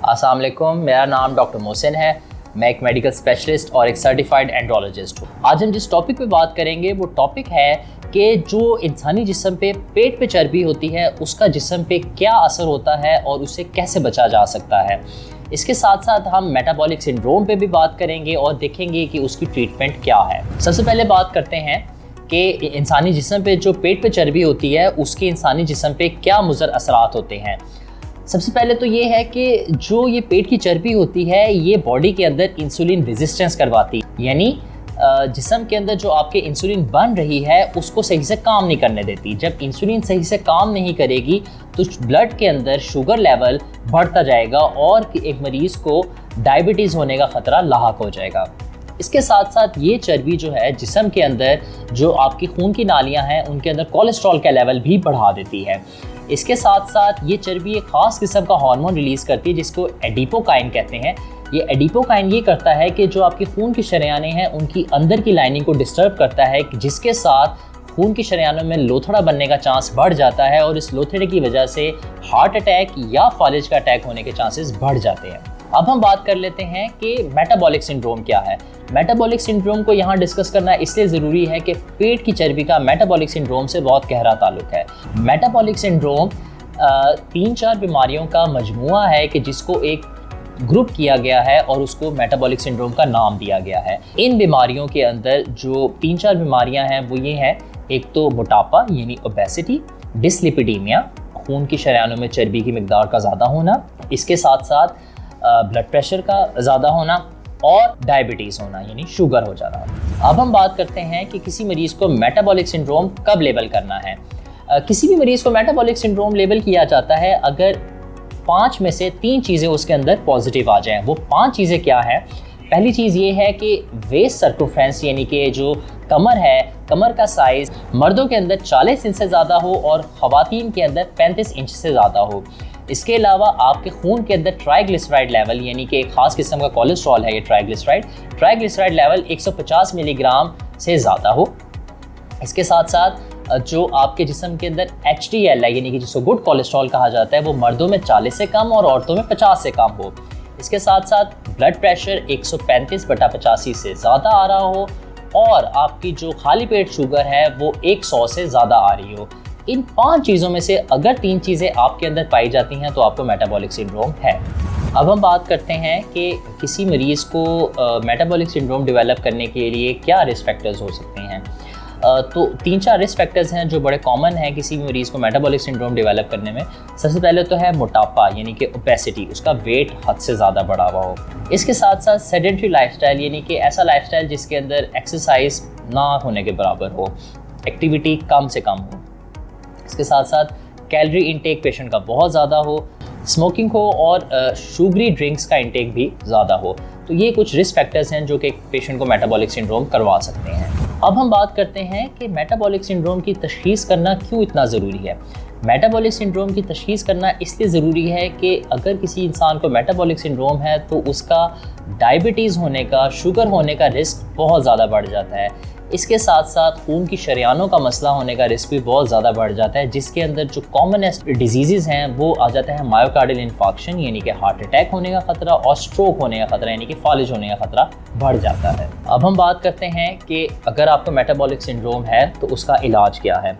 अस्सलाम वालेकुम, मेरा नाम डॉक्टर मोहसिन है। मैं एक मेडिकल स्पेशलिस्ट और एक सर्टिफाइड एंड्रोलॉजिस्ट हूँ। आज हम जिस टॉपिक पे बात करेंगे वो टॉपिक है कि जो इंसानी जिस्म पे पेट पे चर्बी होती है उसका जिस्म पे क्या असर होता है और उसे कैसे बचा जा सकता है। इसके साथ साथ हम मेटाबॉलिक सिंड्रोम पे भी बात करेंगे और देखेंगे कि उसकी ट्रीटमेंट क्या है। सबसे पहले बात करते हैं कि इंसानी जिस्म पे जो पेट पे चर्बी होती है उसके इंसानी जिस्म पे क्या मुज़र असरात होते हैं। सबसे पहले तो ये है कि जो ये पेट की चर्बी होती है ये बॉडी के अंदर इंसुलिन रेजिस्टेंस करवाती है, यानी जिस्म के अंदर जो आपके इंसुलिन बन रही है उसको सही से काम नहीं करने देती। जब इंसुलिन सही से काम नहीं करेगी तो ब्लड के अंदर शुगर लेवल बढ़ता जाएगा और एक मरीज़ को डायबिटीज़ होने का ख़तरा लाहक हो जाएगा। इसके साथ साथ ये चर्बी जो है जिस्म के अंदर जो आपकी खून की नालियाँ हैं उनके अंदर कोलेस्ट्रॉल का लेवल भी बढ़ा देती है। इसके साथ साथ ये चर्बी एक ख़ास किस्म का हार्मोन रिलीज़ करती है जिसको एडिपोकाइन कहते हैं। ये एडिपोकाइन ये करता है कि जो आपकी खून की शरेयानें हैं उनकी अंदर की लाइनिंग को डिस्टर्ब करता है, जिसके साथ खून की शरेयानों में लोथड़ा बनने का चांस बढ़ जाता है और इस लोथड़े की वजह से हार्ट अटैक या फालिज का अटैक होने के चांसेस बढ़ जाते हैं। अब हम बात कर लेते हैं कि मेटाबॉलिक सिंड्रोम क्या है। मेटाबॉलिक सिंड्रोम को यहाँ डिस्कस करना इसलिए ज़रूरी है कि पेट की चर्बी का मेटाबॉलिक सिंड्रोम से बहुत गहरा ताल्लुक है। मेटाबॉलिक सिंड्रोम 3-4 बीमारियों का मजमुआ है कि जिसको एक ग्रुप किया गया है और उसको मेटाबॉलिक सिंड्रोम का नाम दिया गया है। इन बीमारियों के अंदर जो 3-4 बीमारियां हैं वो ये हैं, एक तो मोटापा यानी ओबेसिटी, डिसलिपिडीमिया खून की शरेयानों में चर्बी की मिकदार का ज़्यादा होना, इसके साथ साथ ब्लड प्रेशर का ज़्यादा होना और डायबिटीज़ होना यानी शुगर हो जाना। अब हम बात करते हैं कि किसी मरीज़ को मेटाबॉलिक सिंड्रोम कब लेबल करना है। किसी भी मरीज़ को मेटाबॉलिक सिंड्रोम लेबल किया जाता है अगर 5 में से 3 चीज़ें उसके अंदर पॉजिटिव आ जाएं। वो 5 चीज़ें क्या हैं? पहली चीज़ ये है कि वेस्ट सर्कमफ्रेंस यानी कि जो कमर है, कमर का साइज़ मर्दों के अंदर 40 इंच से ज़्यादा हो और ख़वातीन के अंदर 35 इंच से ज़्यादा हो। इसके अलावा आपके खून के अंदर ट्राइग्लिसराइड लेवल यानी कि एक ख़ास किस्म का कोलेस्ट्रॉल है ये ट्राइग्लिसराइड लेवल 150 मिलीग्राम से ज़्यादा हो। इसके साथ साथ जो आपके जिस्म के अंदर HDL है यानी कि जिसको गुड कोलेस्ट्रॉल कहा जाता है वो मर्दों में 40 से कम और औरतों में 50 से कम हो। इसके साथ साथ ब्लड प्रेशर 135/85 से ज़्यादा आ रहा हो और आपकी जो खाली पेट शुगर है वो 100 से ज़्यादा आ रही हो। इन 5 चीज़ों में से अगर 3 चीज़ें आपके अंदर पाई जाती हैं तो आपको मेटाबॉलिक सिंड्रोम है। अब हम बात करते हैं कि किसी मरीज़ को मेटाबॉलिक सिंड्रोम डेवलप करने के लिए क्या रिस्क फैक्टर्स हो सकते हैं। तो 3-4 रिस्क फैक्टर्स हैं जो बड़े कॉमन हैं किसी भी मरीज़ को मेटाबॉलिक सिंड्रोम डेवलप करने में। सबसे पहले तो है मोटापा यानी कि ओबेसिटी, उसका वेट हद से ज़्यादा बढ़ा हुआ हो। इसके साथ साथ सेडेंटरी लाइफस्टाइल यानी कि ऐसा लाइफस्टाइल जिसके अंदर एक्सरसाइज ना होने के बराबर हो, एक्टिविटी कम से कम हो। इसके साथ साथ कैलोरी इंटेक पेशेंट का बहुत ज़्यादा हो, स्मोकिंग हो और शुगरी ड्रिंक्स का इंटेक भी ज़्यादा हो। तो ये कुछ रिस्क फैक्टर्स हैं जो कि एक पेशेंट को मेटाबॉलिक सिंड्रोम करवा सकते हैं। अब हम बात करते हैं कि मेटाबॉलिक सिंड्रोम की तशख़ीस करना क्यों इतना ज़रूरी है। मेटाबॉलिक सिंड्रोम की तशख़ीस करना इसलिए ज़रूरी है कि अगर किसी इंसान को मेटाबॉलिक सिंड्रोम है तो उसका डायबिटीज़ होने का, शुगर होने का रिस्क बहुत ज़्यादा बढ़ जाता है। इसके साथ साथ खून की शरेयानों का मसला होने का रिस्क भी बहुत ज़्यादा बढ़ जाता है, जिसके अंदर जो कॉमनेस्ट डिजीज़ हैं वो आ जाता है मायोकार्डियल इन्फार्क्शन यानी कि हार्ट अटैक होने का ख़तरा और स्ट्रोक होने का ख़तरा यानी कि फालिज होने का ख़तरा बढ़ जाता है। अब हम बात करते हैं कि अगर आपको मेटाबॉलिक सिंड्रोम है तो उसका इलाज क्या है।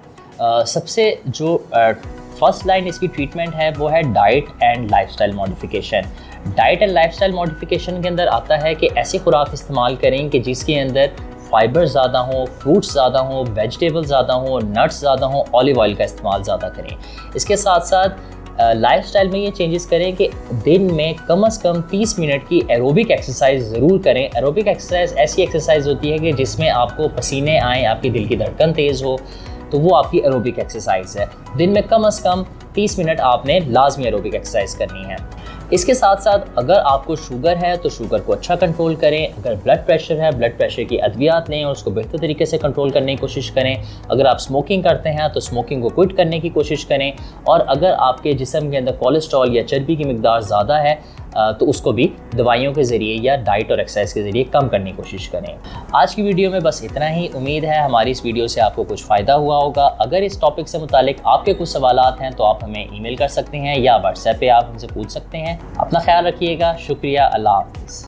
सबसे जो फर्स्ट लाइन इसकी ट्रीटमेंट है वो है diet and lifestyle modification. Diet and lifestyle modification के अंदर आता है कि ऐसी खुराक इस्तेमाल करें कि जिसके अंदर फाइबर ज़्यादा हो, फ्रूट्स ज़्यादा हो, वेजिटेबल ज़्यादा हो, नट्स ज़्यादा हो, ऑलिव ऑयल का इस्तेमाल ज़्यादा करें। इसके साथ साथ लाइफस्टाइल में ये चेंजेस करें कि दिन में कम से कम 30 मिनट की एरोबिक एक्सरसाइज ज़रूर करें। एरोबिक एक्सरसाइज ऐसी एक्सरसाइज होती है कि जिसमें आपको पसीने आएँ, आपकी दिल की धड़कन तेज़ हो, तो वो आपकी एरोबिक एक्सरसाइज है। दिन में कम से कम 30 मिनट आपने लाजमी एरोबिक एक्सरसाइज करनी है। इसके साथ साथ अगर आपको शुगर है तो शुगर को अच्छा कंट्रोल करें। अगर ब्लड प्रेशर है, ब्लड प्रेशर की अद्वियात लें और उसको बेहतर तरीके से कंट्रोल करने की कोशिश करें। अगर आप स्मोकिंग करते हैं तो स्मोकिंग को क्विट करने की कोशिश करें। और अगर आपके जिस्म के अंदर कोलेस्ट्रॉल या चर्बी की मिकदार ज़्यादा है तो उसको भी दवाइयों के ज़रिए या डाइट और एक्सरसाइज के ज़रिए कम करने की कोशिश करें। आज की वीडियो में बस इतना ही। उम्मीद है हमारी इस वीडियो से आपको कुछ फ़ायदा हुआ होगा। अगर इस टॉपिक से मुतालिक आपके कुछ सवालात हैं तो आप हमें ईमेल कर सकते हैं या व्हाट्सएप पे आप हमसे पूछ सकते हैं। अपना ख्याल रखिएगा। शुक्रिया। अल्लाह हाफ़िज़।